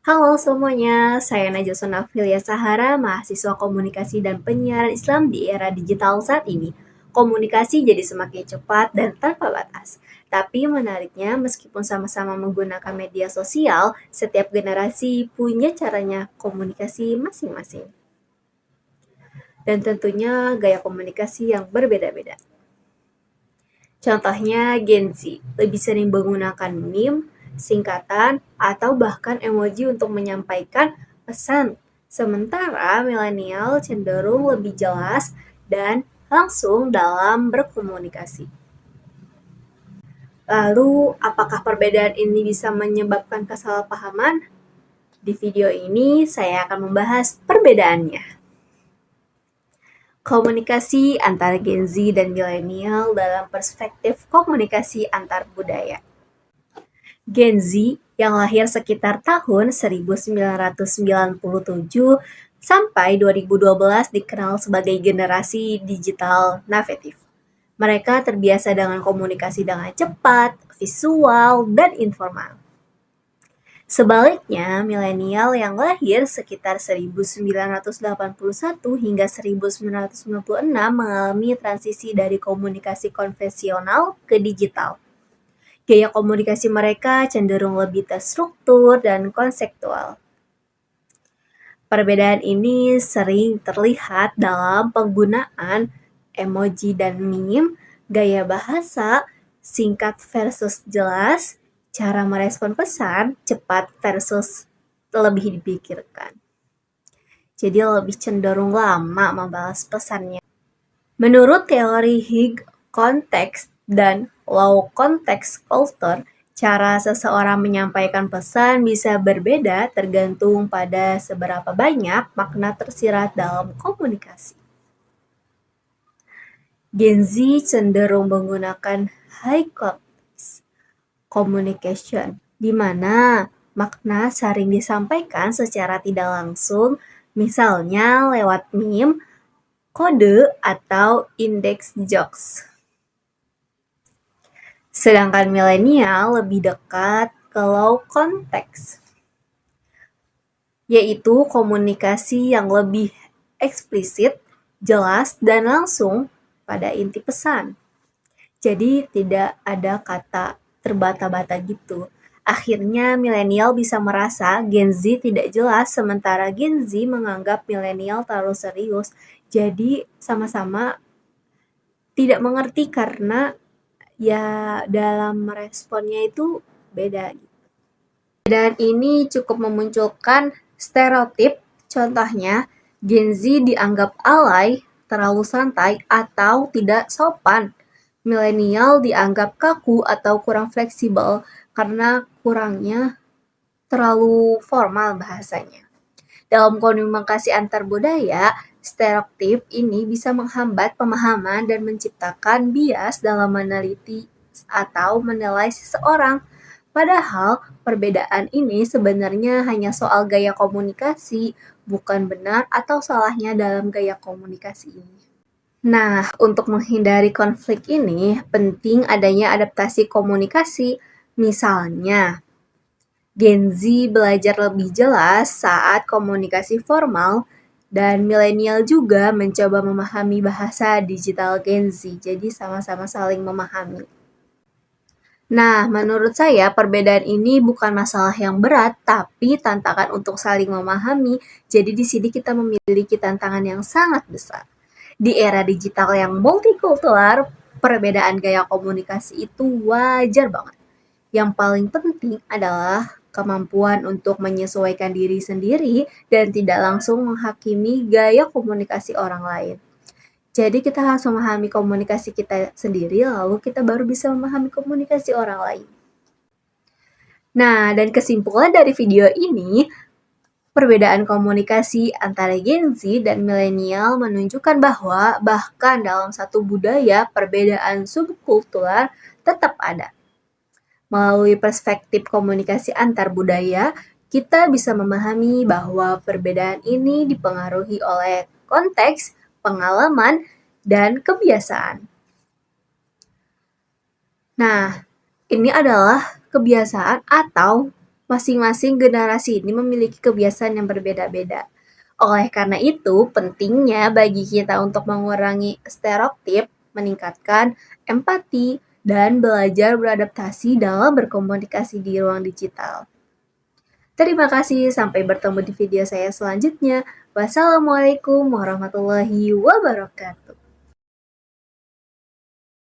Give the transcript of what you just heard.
Halo semuanya, saya Najwa Sonafilia Sahara, mahasiswa komunikasi dan penyiaran Islam di era digital saat ini. Komunikasi jadi semakin cepat dan tanpa batas. Tapi menariknya, meskipun sama-sama menggunakan media sosial, setiap generasi punya caranya komunikasi masing-masing. Dan tentunya gaya komunikasi yang berbeda-beda. Contohnya Gen Z lebih sering menggunakan meme, singkatan, atau bahkan emoji untuk menyampaikan pesan. Sementara milenial cenderung lebih jelas dan langsung dalam berkomunikasi. Lalu, apakah perbedaan ini bisa menyebabkan kesalahpahaman? Di video ini saya akan membahas perbedaannya. Komunikasi antara Gen Z dan milenial dalam perspektif komunikasi antar budaya. Gen Z yang lahir sekitar tahun 1997 sampai 2012 dikenal sebagai generasi digital native. Mereka terbiasa dengan komunikasi dengan cepat, visual, dan informal. Sebaliknya, milenial yang lahir sekitar 1981 hingga 1996 mengalami transisi dari komunikasi konvensional ke digital. Gaya komunikasi mereka cenderung lebih terstruktur dan konseptual. Perbedaan ini sering terlihat dalam penggunaan emoji dan meme, gaya bahasa, singkat versus jelas, cara merespon pesan, cepat versus lebih dipikirkan. Jadi lebih cenderung lama membalas pesannya. Menurut teori Higg konteks dan low context culture, cara seseorang menyampaikan pesan bisa berbeda tergantung pada seberapa banyak makna tersirat dalam komunikasi. Gen Z cenderung menggunakan high context communication, di mana makna sering disampaikan secara tidak langsung, misalnya lewat meme, kode, atau indeks jokes. Sedangkan milenial lebih dekat ke low context, yaitu komunikasi yang lebih eksplisit, jelas, dan langsung pada inti pesan. Jadi tidak ada kata terbata-bata gitu. Akhirnya milenial bisa merasa Gen Z tidak jelas, sementara Gen Z menganggap milenial terlalu serius. Jadi sama-sama tidak mengerti karena ya dalam meresponnya itu beda. Dan ini cukup memunculkan stereotip, contohnya Gen Z dianggap alay, terlalu santai, atau tidak sopan. Milenial dianggap kaku atau kurang fleksibel karena kurangnya terlalu formal bahasanya. Dalam komunikasi antar budaya, stereotip ini bisa menghambat pemahaman dan menciptakan bias dalam meneliti atau menilai seseorang. Padahal perbedaan ini sebenarnya hanya soal gaya komunikasi, bukan benar atau salahnya dalam gaya komunikasi ini. Nah, untuk menghindari konflik ini, penting adanya adaptasi komunikasi. Misalnya, Gen Z belajar lebih jelas saat komunikasi formal, dan milenial juga mencoba memahami bahasa digital Gen Z, jadi sama-sama saling memahami. Nah, menurut saya perbedaan ini bukan masalah yang berat, tapi tantangan untuk saling memahami. Jadi di sini kita memiliki tantangan yang sangat besar. Di era digital yang multikultural, perbedaan gaya komunikasi itu wajar banget. Yang paling penting adalah kemampuan untuk menyesuaikan diri sendiri dan tidak langsung menghakimi gaya komunikasi orang lain. Jadi kita harus memahami komunikasi kita sendiri, lalu kita baru bisa memahami komunikasi orang lain. Nah, dan kesimpulan dari video ini, perbedaan komunikasi antara Gen Z dan milenial menunjukkan bahwa bahkan dalam satu budaya, perbedaan subkultural tetap ada. Melalui perspektif komunikasi antar budaya, kita bisa memahami bahwa perbedaan ini dipengaruhi oleh konteks, pengalaman, dan kebiasaan. Nah, ini adalah kebiasaan atau Masing-masing generasi ini memiliki kebiasaan yang berbeda-beda. Oleh karena itu, pentingnya bagi kita untuk mengurangi stereotip, meningkatkan empati, dan belajar beradaptasi dalam berkomunikasi di ruang digital. Terima kasih, sampai bertemu di video saya selanjutnya. Wassalamualaikum warahmatullahi wabarakatuh.